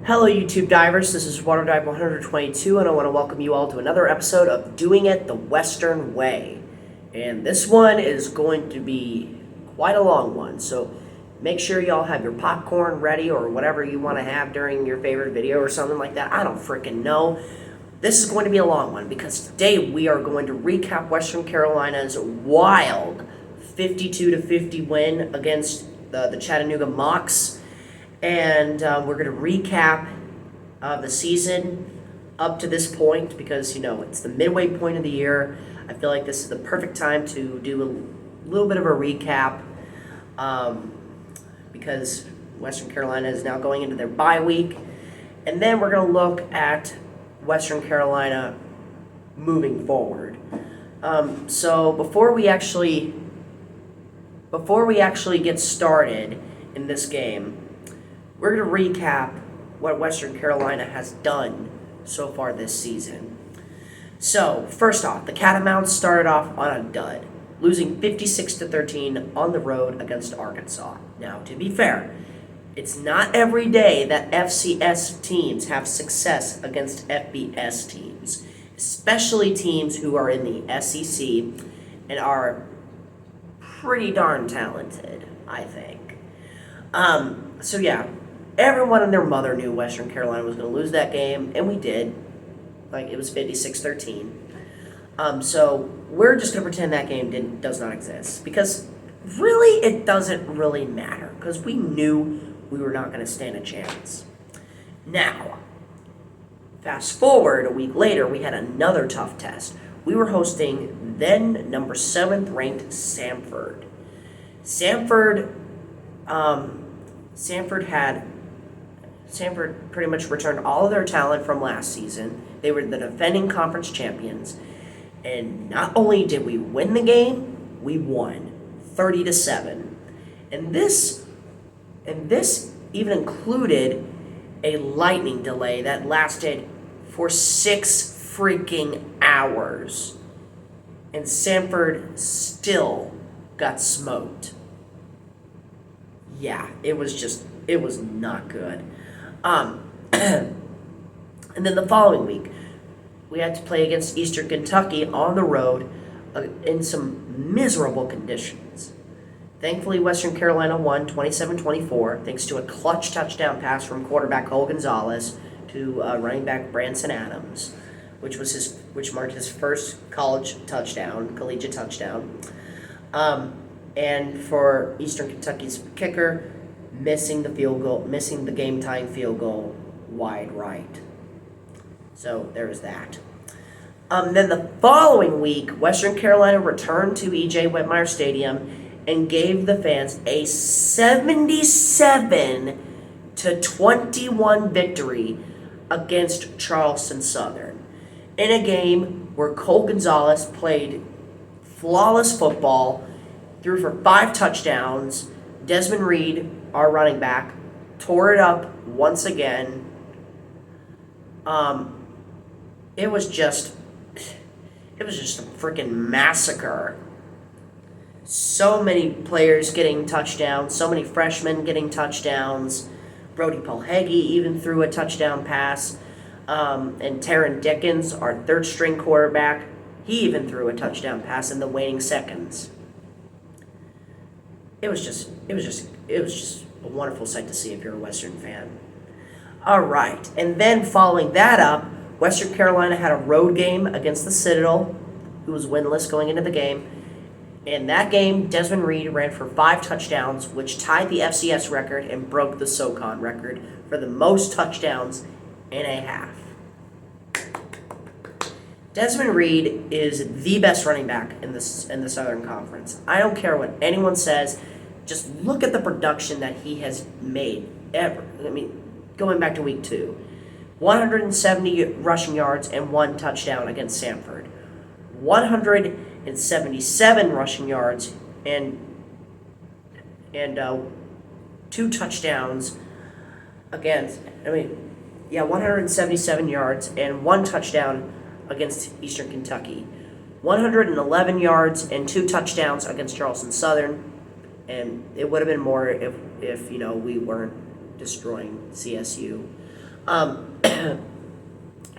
Hello, YouTube divers. This is Water Dive 122, and I want to welcome you all to another episode of Doing It the Western Way. And this one is going to be quite a long one, so make sure y'all have your popcorn ready or whatever you want to have during your favorite video or something like that. I don't freaking know. This is going to be a long one because today we are going to recap Western Carolina's wild 52-50 win against the Chattanooga Mocs. And we're going to recap the season up to this point because, you know, it's the midway point of the year. I feel like this is the perfect time to do a little bit of a recap because Western Carolina is now going into their bye week. And then we're going to look at Western Carolina moving forward. So before we actually get started in this game, we're going to recap what Western Carolina has done so far this season. So, first off, the Catamounts started off on a dud, losing 56-13 on the road against Arkansas. Now, to be fair, it's not every day that FCS teams have success against FBS teams, especially teams who are in the SEC and are pretty darn talented, I think. So yeah, everyone and their mother knew Western Carolina was going to lose that game, and we did. Like, it was 56-13. So we're just going to pretend that game does not exist, because really it doesn't really matter, because we knew we were not going to stand a chance. Now, fast forward a week later, we had another tough test. We were hosting then number 7th ranked Samford. Samford pretty much returned all of their talent from last season. They were the defending conference champions. And not only did we win the game, we won 30-7. And this even included a lightning delay that lasted for 6 freaking hours. And Samford still got smoked. Yeah, it was not good. And then the following week, we had to play against Eastern Kentucky on the road in some miserable conditions. Thankfully, Western Carolina won 27-24 thanks to a clutch touchdown pass from quarterback Cole Gonzalez to running back Branson Adams, which marked his first collegiate touchdown. And for Eastern Kentucky's kicker, missing the game-tying field goal wide right. So there's that. Then the following week, Western Carolina returned to E.J. Whitmire Stadium and gave the fans a 77-21 victory against Charleston Southern in a game where Cole Gonzalez played flawless football, threw for 5 touchdowns. Desmond Reed, our running back, tore it up once again. It was just a freaking massacre. So many players getting touchdowns, so many freshmen getting touchdowns. Brody Polhegi even threw a touchdown pass. And Taryn Dickens, our third-string quarterback, he even threw a touchdown pass in the waning seconds. It was just a wonderful sight to see if you're a Western fan. All right, and then following that up, Western Carolina had a road game against the Citadel, who was winless going into the game. In that game, Desmond Reed ran for 5 touchdowns, which tied the FCS record and broke the SoCon record for the most touchdowns in a half. Desmond Reed is the best running back in the Southern Conference. I don't care what anyone says. Just look at the production that he has made ever. I mean, going back to week 2. 170 rushing yards and 1 touchdown against Samford. 177 rushing yards and 2 touchdowns against, 177 yards and 1 touchdown against Eastern Kentucky. 111 yards and 2 touchdowns against Charleston Southern. And it would have been more if we weren't destroying CSU. And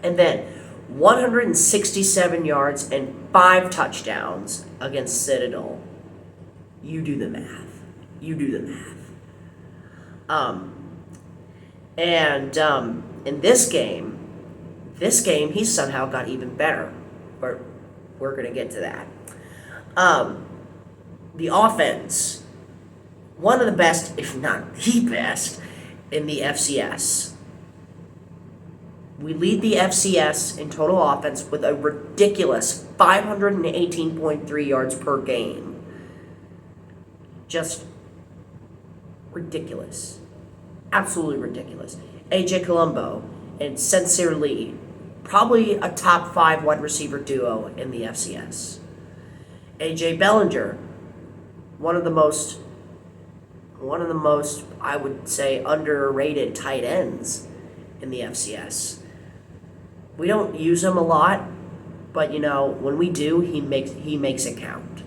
then 167 yards and 5 touchdowns against Citadel. You do the math. You do the math. In this game, he somehow got even better. But we're going to get to that. The offense, one of the best, if not the best, in the FCS. We lead the FCS in total offense with a ridiculous 518.3 yards per game. Just ridiculous. Absolutely ridiculous. AJ Colombo and Sincere Lee, probably a top 5 wide receiver duo in the FCS. AJ Bellinger, one of the most, I would say, underrated tight ends in the FCS. We don't use him a lot, but when we do, he makes it count.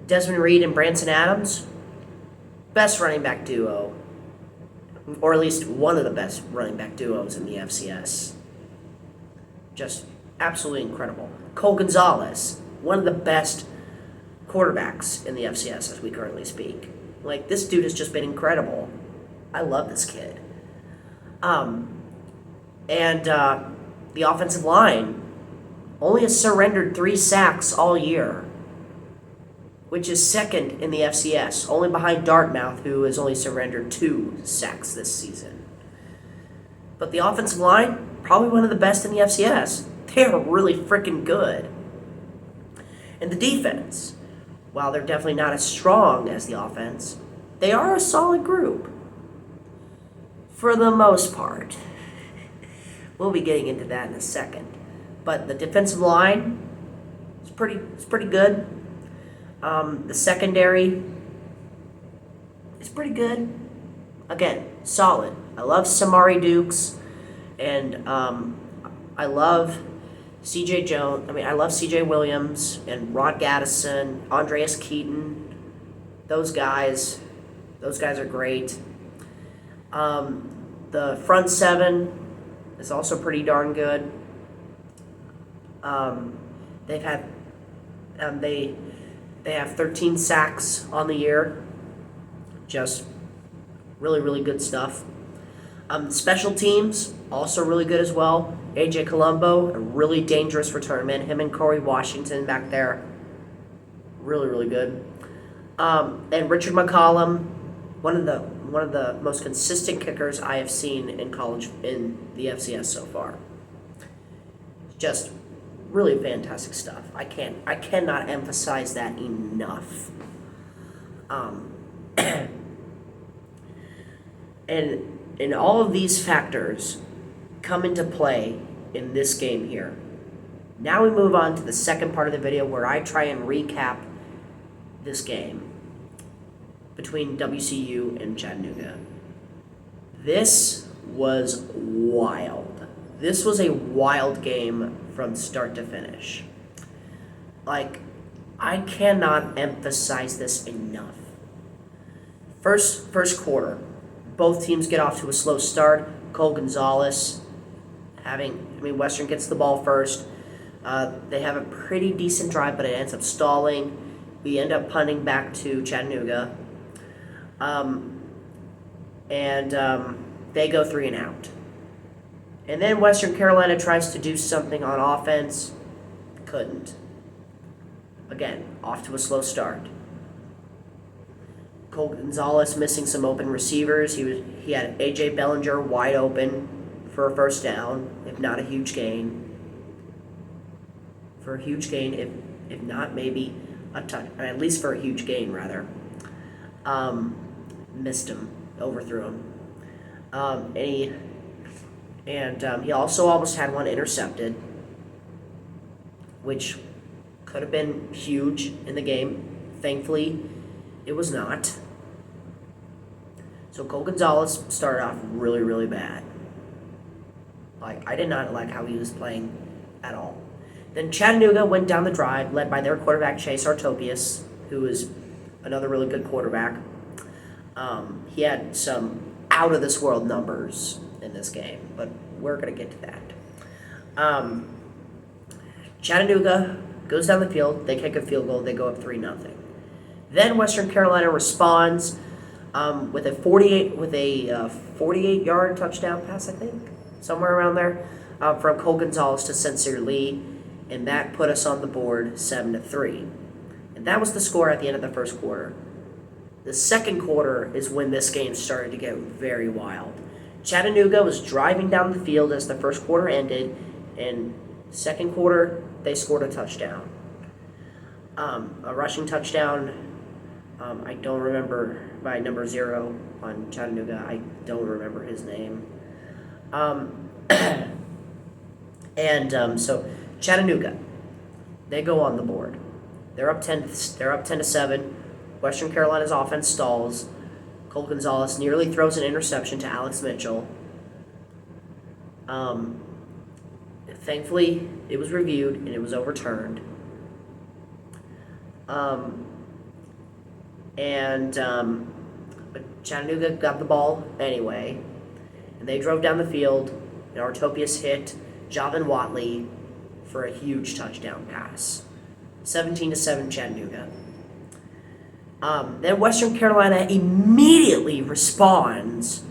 Desmond Reed and Branson Adams, best running back duo, or at least one of the best running back duos in the FCS. Just absolutely incredible. Cole Gonzalez, one of the best quarterbacks in the FCS as we currently speak. Like, this dude has just been incredible. I love this kid. The offensive line only has surrendered 3 sacks all year, which is second in the FCS, only behind Dartmouth, who has only surrendered 2 sacks this season. But the offensive line, probably one of the best in the FCS. They are really freaking good. And the defense, while they're definitely not as strong as the offense, they are a solid group. For the most part. We'll be getting into that in a second. But the defensive line is pretty good. The secondary is pretty good. Again, solid. I love Samari Dukes, and I love C.J. Jones. I love C.J. Williams and Rod Gaddison, Andreas Keaton. Those guys are great. The front 7 is also pretty darn good. They've had they have 13 sacks on the year. Just really, really good stuff. Special teams, also really good as well. AJ Colombo, a really dangerous returnman. Him and Corey Washington back there, really, really good. And Richard McCollum, one of the most consistent kickers I have seen in college in the FCS so far. Just really fantastic stuff. I cannot emphasize that enough. And all of these factors come into play in this game here. Now we move on to the second part of the video where I try and recap this game between WCU and Chattanooga. This was wild. This was a wild game from start to finish. Like, I cannot emphasize this enough. First quarter, both teams get off to a slow start. Cole Gonzalez Western gets the ball first. They have a pretty decent drive, but it ends up stalling. We end up punting back to Chattanooga. They go 3 and out. And then Western Carolina tries to do something on offense. Couldn't. Again, off to a slow start. Cole Gonzalez missing some open receivers. He had AJ Bellinger wide open for a first down, if not a huge gain. For a huge gain, if not maybe a touch, at least for a huge gain rather. Missed him, overthrew him. He also almost had one intercepted, which could have been huge in the game. Thankfully, it was not. So Cole Gonzalez started off really, really bad. I did not like how he was playing at all. Then Chattanooga went down the drive, led by their quarterback Chase Artopius, who is another really good quarterback. He had some out of this world numbers in this game, but we're going to get to that. Chattanooga goes down the field, they kick a field goal, they go up 3-0. Then Western Carolina responds with a 48-yard touchdown pass, I think, somewhere around there, from Cole Gonzalez to Sincere Lee, and that put us on the board 7-3. And that was the score at the end of the first quarter. The second quarter is when this game started to get very wild. Chattanooga was driving down the field as the first quarter ended, and second quarter they scored a touchdown, a rushing touchdown. I don't remember by number 0 on Chattanooga. I don't remember his name. So Chattanooga, they go on the board. They're up 10-7. Western Carolina's offense stalls. Cole Gonzalez nearly throws an interception to Alex Mitchell. Thankfully, it was reviewed and it was overturned. But Chattanooga got the ball anyway, and they drove down the field, and Artopius hit Javin Watley for a huge touchdown pass. 17-7 Chattanooga. Then Western Carolina immediately responds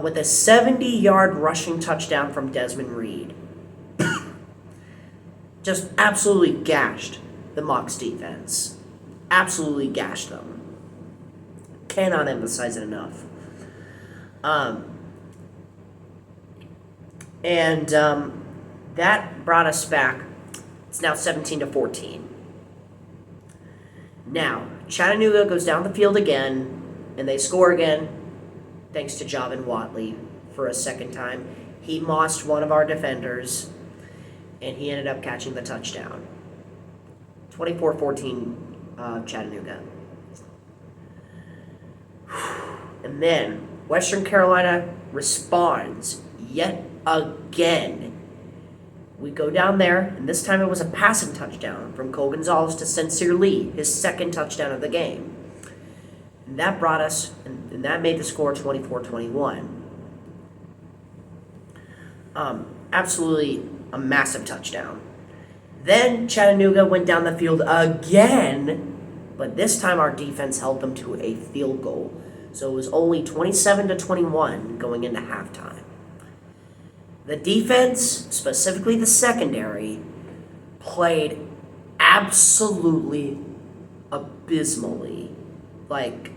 with a 70-yard rushing touchdown from Desmond Reed. Just absolutely gashed the Mocs defense. Absolutely gashed them. Cannot emphasize it enough. That brought us back. It's now 17-14. Now, Chattanooga goes down the field again, and they score again, thanks to Javin Watley for a second time. He mossed one of our defenders, and he ended up catching the touchdown. 24-14, Chattanooga. And then Western Carolina responds yet again. We go down there, and this time it was a passing touchdown from Cole Gonzalez to Sincere Lee, his second touchdown of the game. And that brought us, and that made the score 24-21. Absolutely a massive touchdown. Then Chattanooga went down the field again, but this time our defense held them to a field goal. So it was only 27-21 going into halftime. The defense, specifically the secondary, played absolutely abysmally. Like,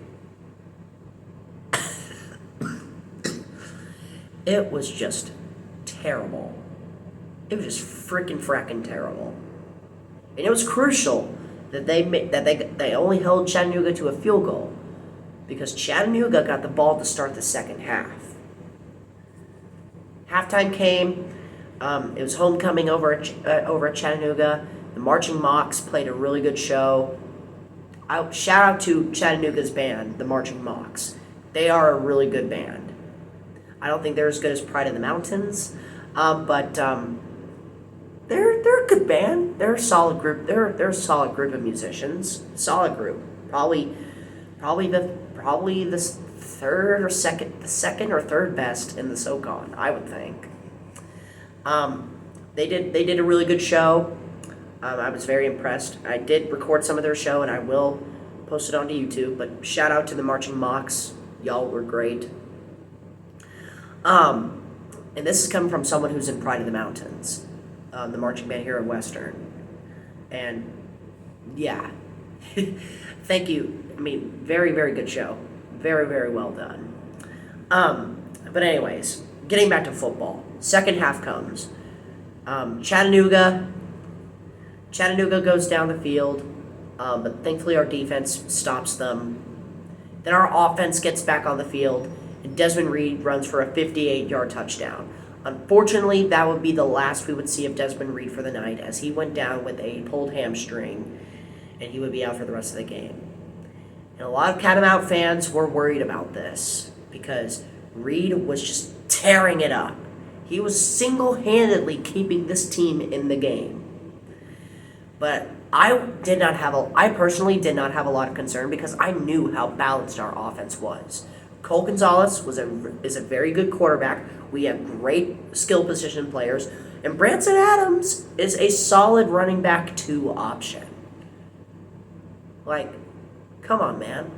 it was just terrible. It was just freaking fracking terrible. And it was crucial that they only held Chattanooga to a field goal, because Chattanooga got the ball to start the second half. Halftime came. It was homecoming over at Chattanooga. The Marching Mocs played a really good show. Shout out to Chattanooga's band, the Marching Mocs. They are a really good band. I don't think they're as good as Pride of the Mountains, but they're a good band. They're a solid group. They're a solid group of musicians. Solid group. Probably the second or third best in the SoCon, I would think. They did a really good show. I was very impressed. I did record some of their show, and I will post it onto YouTube. But shout out to the Marching Mocs. Y'all were great. And this is coming from someone who's in Pride of the Mountains, the marching band here at Western. And yeah, thank you. I mean, very, very good show. Very, very well done. But anyways, getting back to football. Second half comes. Chattanooga goes down the field, but thankfully our defense stops them. Then our offense gets back on the field, and Desmond Reed runs for a 58-yard touchdown. Unfortunately, that would be the last we would see of Desmond Reed for the night, as he went down with a pulled hamstring, and he would be out for the rest of the game. And a lot of Catamount fans were worried about this, because Reed was just tearing it up. He was single-handedly keeping this team in the game. But I personally did not have a lot of concern because I knew how balanced our offense was. Cole Gonzalez is a very good quarterback. We have great skill position players, and Branson Adams is a solid running back 2 option. Like, come on, man.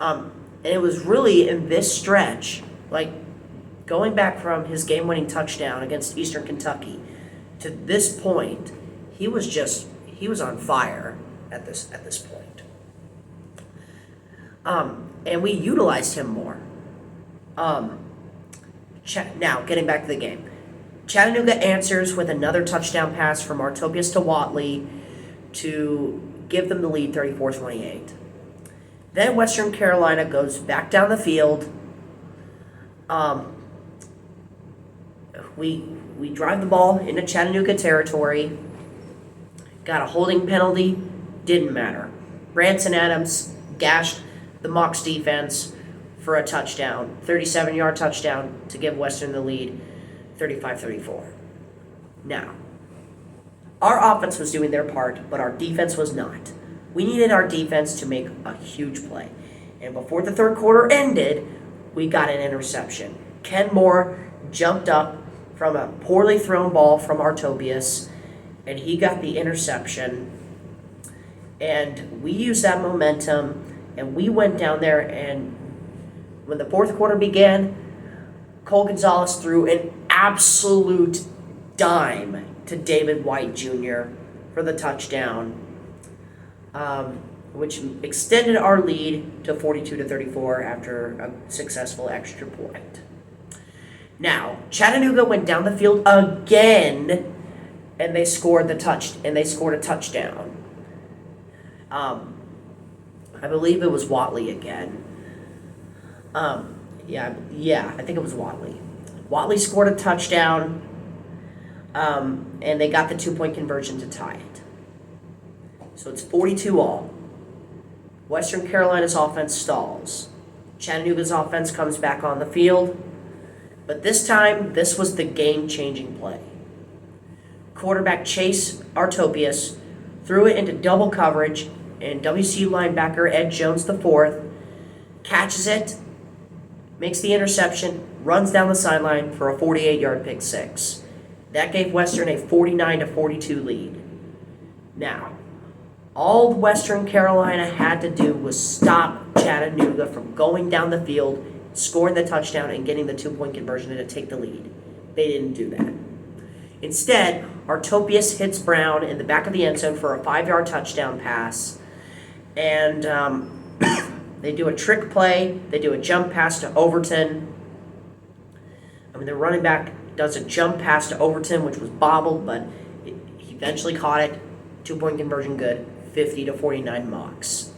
And it was really in this stretch, like going back from his game-winning touchdown against Eastern Kentucky to this point, he was on fire at this point. And we utilized him more. Now, getting back to the game. Chattanooga answers with another touchdown pass from Artopius to Watley to give them the lead 34-28. Then Western Carolina goes back down the field. We drive the ball into Chattanooga territory. Got a holding penalty. Didn't matter. Branson Adams gashed the Mocs defense for a touchdown. 37-yard touchdown to give Western the lead. 35-34. Now, our offense was doing their part, but our defense was not. We needed our defense to make a huge play. And before the third quarter ended, we got an interception. Ken Moore jumped up from a poorly thrown ball from Artopius, and he got the interception. And we used that momentum, and we went down there, and when the fourth quarter began, Cole Gonzalez threw an absolute dime to David White Jr. for the touchdown, which extended our lead to 42-34 after a successful extra point. Now, Chattanooga went down the field again, and they scored a touchdown. I believe it was Watley again. I think it was Watley. Watley scored a touchdown, and they got the 2-point conversion to tie it. So it's 42-all. Western Carolina's offense stalls. Chattanooga's offense comes back on the field, but this time, this was the game-changing play. Quarterback Chase Artopius threw it into double coverage, and WCU linebacker Ed Jones IV catches it, makes the interception, runs down the sideline for a 48-yard pick six. That gave Western a 49-42 lead. Now, all Western Carolina had to do was stop Chattanooga from going down the field, scoring the touchdown, and getting the 2-point conversion to take the lead. They didn't do that. Instead, Artopius hits Brown in the back of the end zone for a 5-yard touchdown pass, and they do a trick play. They do a jump pass to Overton. The running back does a jump pass to Overton, which was bobbled, but he eventually caught it. 2-point conversion good, 50-49 Mocs.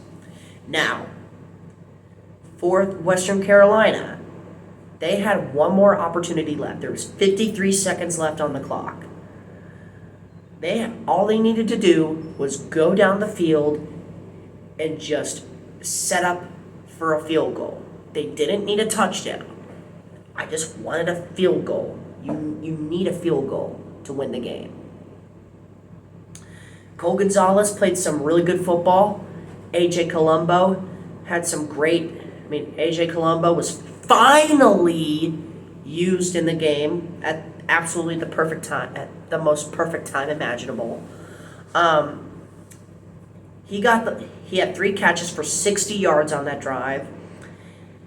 Now, for Western Carolina, they had one more opportunity left. There was 53 seconds left on the clock. All they needed to do was go down the field and just set up for a field goal. They didn't need a touchdown. I just wanted a field goal. You need a field goal to win the game. Cole Gonzalez played some really good football. AJ Colombo had some great... AJ Colombo was finally used in the game at absolutely the perfect time, at the most perfect time imaginable. He had 3 catches for 60 yards on that drive,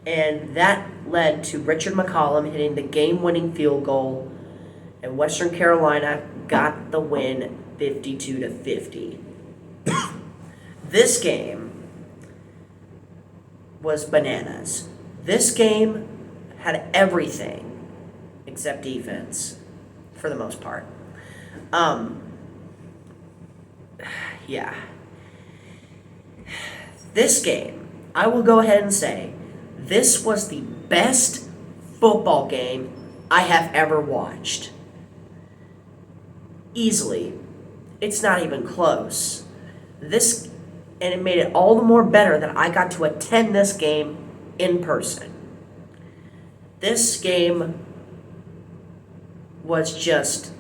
and that led to Richard McCollum hitting the game-winning field goal, and Western Carolina got the win 52-50. This game was bananas. This game had everything except defense, for the most part. This game, I will go ahead and say, this was the best football game I have ever watched. Easily. It's not even close. And it made it all the more better that I got to attend this game in person. This game was just...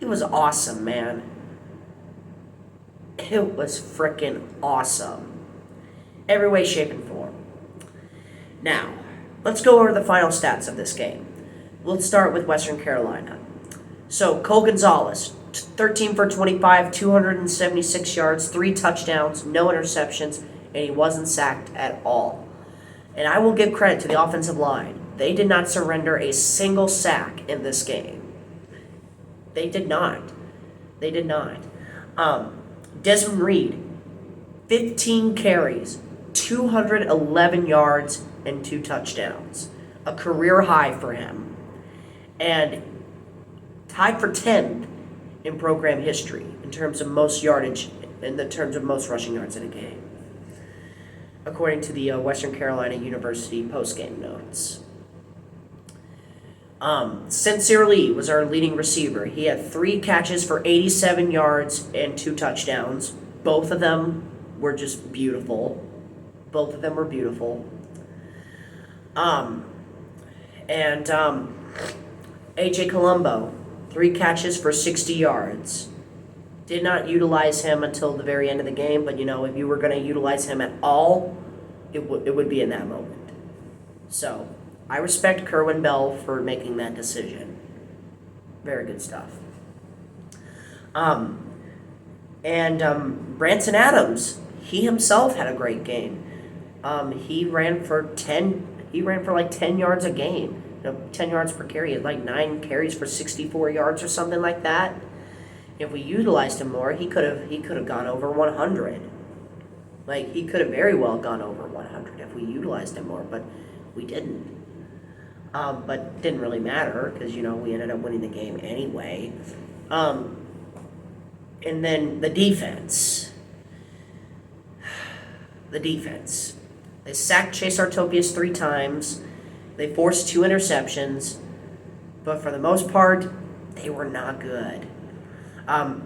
It was awesome, man. It was freaking awesome. Every way, shape, and form. Now, let's go over the final stats of this game. Let's start with Western Carolina. So, Cole Gonzalez, 13 for 25, 276 yards, 3 touchdowns, no interceptions, and he wasn't sacked at all. And I will give credit to the offensive line. They did not surrender a single sack in this game. They did not. They did not. Desmond Reed, 15 carries, 211 yards, and 2 touchdowns. A career high for him. And tied for 10th in program history in terms of most yardage, in the terms of most rushing yards in a game, according to the Western Carolina University postgame notes. Sincere Lee was our leading receiver. He had 3 catches for 87 yards and 2 touchdowns. Both of them were just beautiful. Both of them were beautiful. AJ Colombo, 3 catches for 60 yards. Did not utilize him until the very end of the game, but if you were going to utilize him at all, it would be in that moment. So, I respect Kerwin Bell for making that decision. Very good stuff. Branson Adams, he himself had a great game. He ran for like 10 yards a game. 10 yards per carry. He had like 9 carries for 64 yards or something like that. If we utilized him more, he could have gone over 100. Like, he could have very well gone over 100 if we utilized him more, but we didn't. But it didn't really matter because, we ended up winning the game anyway. And then the defense. The defense. They sacked Chase Artopius 3 times. They forced 2 interceptions. But for the most part, they were not good. And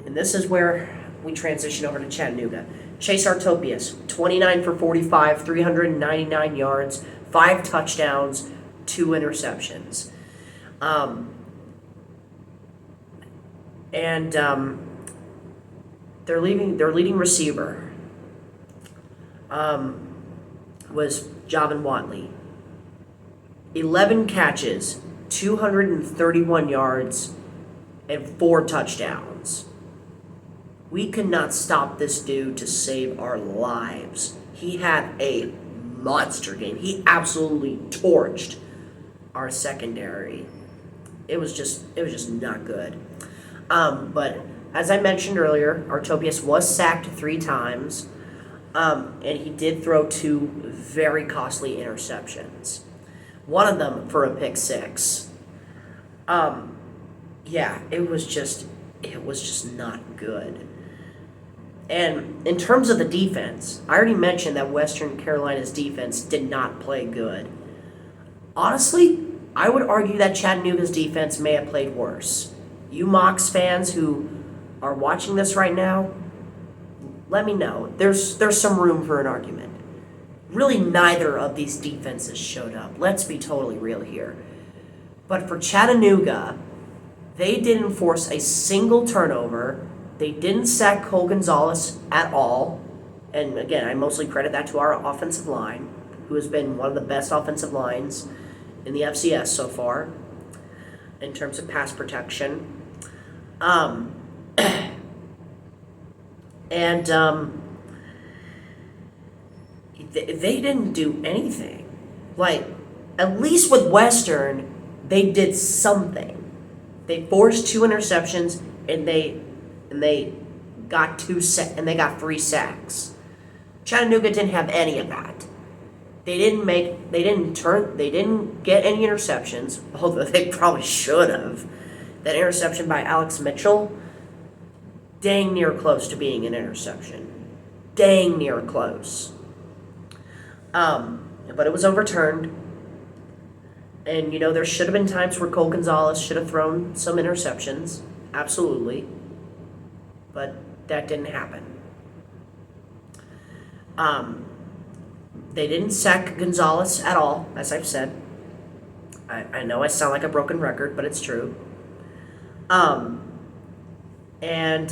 this is where we transition over to Chattanooga. Chase Artopius, 29 for 45, 399 yards, 5 touchdowns, 2 interceptions. Their leading receiver was Javon Watley. 11 catches, 231 yards, and 4 touchdowns. We could not stop this dude to save our lives. He had a monster game. He absolutely torched our secondary. It was just not good. But as I mentioned earlier, Artopius was sacked 3 times, and he did throw 2 very costly interceptions. One of them for a pick 6. It was just not good. And in terms of the defense, I already mentioned that Western Carolina's defense did not play good. Honestly, I would argue that Chattanooga's defense may have played worse. You Mocs fans who are watching this right now, let me know. There's some room for an argument. Really, neither of these defenses showed up. Let's be totally real here. But for Chattanooga, they didn't force a single turnover. They didn't sack Cole Gonzalez at all. And again, I mostly credit that to our offensive line, who has been one of the best offensive lines in the FCS so far in terms of pass protection. They didn't do anything. Like, at least with Western, they did something. They forced 2 interceptions and they got 3 sacks. Chattanooga didn't have any of that. They didn't get any interceptions, although they probably should have. That interception by Alex Mitchell, dang near close to being an interception. Dang near close. But it was overturned. And, there should have been times where Cole Gonzalez should have thrown some interceptions. Absolutely. But that didn't happen. They didn't sack Gonzalez at all, as I've said. I know I sound like a broken record, but it's true. And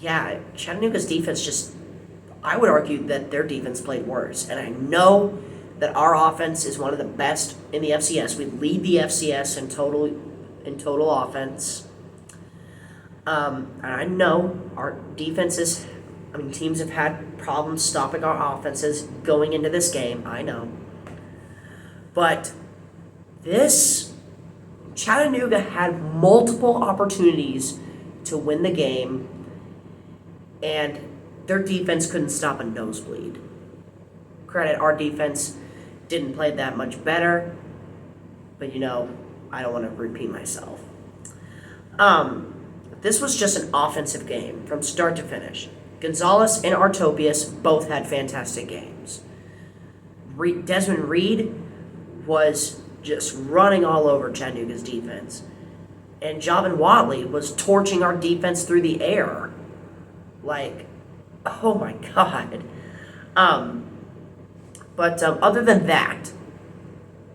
yeah, Chattanooga's defense just, I would argue that their defense played worse. And I know that our offense is one of the best in the FCS. We lead the FCS in total offense. And I know our defenses, teams have had problems stopping our offenses going into this game. I know. But Chattanooga had multiple opportunities to win the game, and their defense couldn't stop a nosebleed. Credit, our defense didn't play that much better, but I don't want to repeat myself. This was just an offensive game from start to finish. Gonzalez and Artopius both had fantastic games. Desmond Reed was just running all over Chattanooga's defense. And Javon Watley was torching our defense through the air. Like, oh my God. But other than that,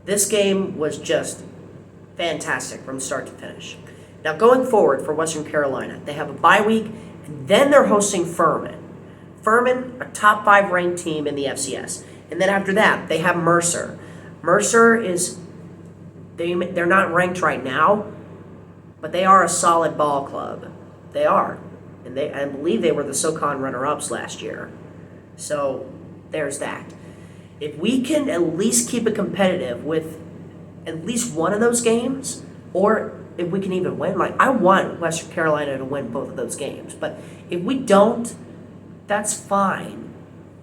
this game was just fantastic from start to finish. Now, going forward for Western Carolina, they have a bye week, and then they're hosting Furman. Furman, a top 5 ranked team in the FCS. And then after that, they have Mercer. Mercer is, they're not ranked right now, but they are a solid ball club. They are. And I believe they were the SoCon runner-ups last year. So there's that. If we can at least keep it competitive with at least one of those games, or if we can even win, I want Western Carolina to win both of those games. But if we don't, that's fine.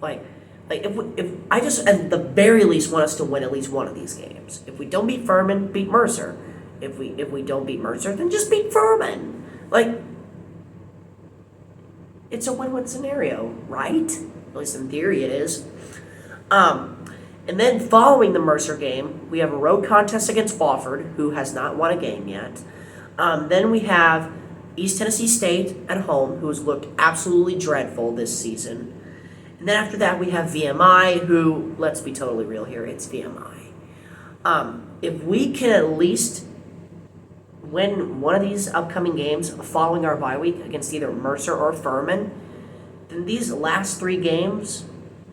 If I just at the very least want us to win at least one of these games. If we don't beat Furman, beat Mercer. If we don't beat Mercer, then just beat Furman. It's a win-win scenario, right? At least in theory it is. And then following the Mercer game, we have a road contest against Wofford, who has not won a game yet. Then we have East Tennessee State at home, who has looked absolutely dreadful this season. And then after that, we have VMI, who, let's be totally real here, it's VMI. If we can at least win one of these upcoming games following our bye week against either Mercer or Furman, then these last 3 games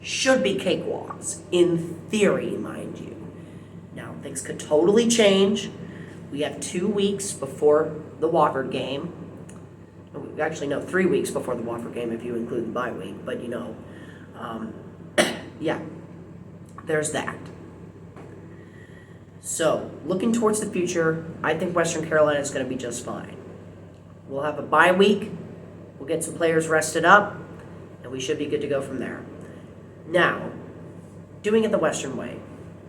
should be cakewalks, in theory, mind you. Now, things could totally change. We have 2 weeks before the Wofford game. Actually, no, 3 weeks before the Wofford game if you include the bye week. But, yeah, there's that. So, looking towards the future, I think Western Carolina is going to be just fine. We'll have a bye week. We'll get some players rested up, and we should be good to go from there. Now, doing it the Western way,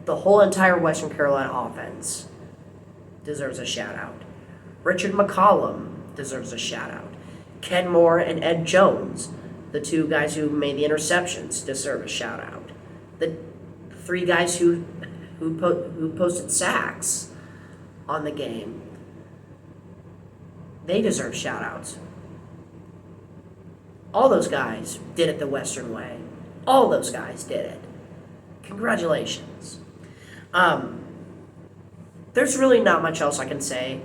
the whole entire Western Carolina offense deserves a shout-out. Richard McCollum deserves a shout-out. Ken Moore and Ed Jones, the 2 guys who made the interceptions, deserve a shout-out. The 3 guys who posted sacks on the game, they deserve shout-outs. All those guys did it the Western way. All those guys did it. Congratulations. There's really not much else I can say.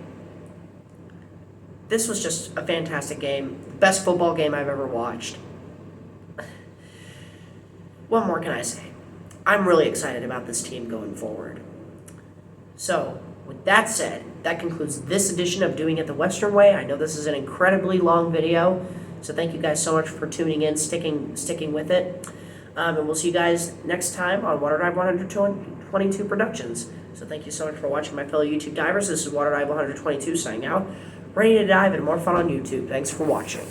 This was just a fantastic game. Best football game I've ever watched. What more can I say? I'm really excited about this team going forward. So, with that said, that concludes this edition of Doing It the Western Way. I know this is an incredibly long video, so thank you guys so much for tuning in, sticking with it. And we'll see you guys next time on Water Dive 122 Productions. So thank you so much for watching, my fellow YouTube divers. This is Water Dive 122 signing out. Ready to dive and more fun on YouTube. Thanks for watching.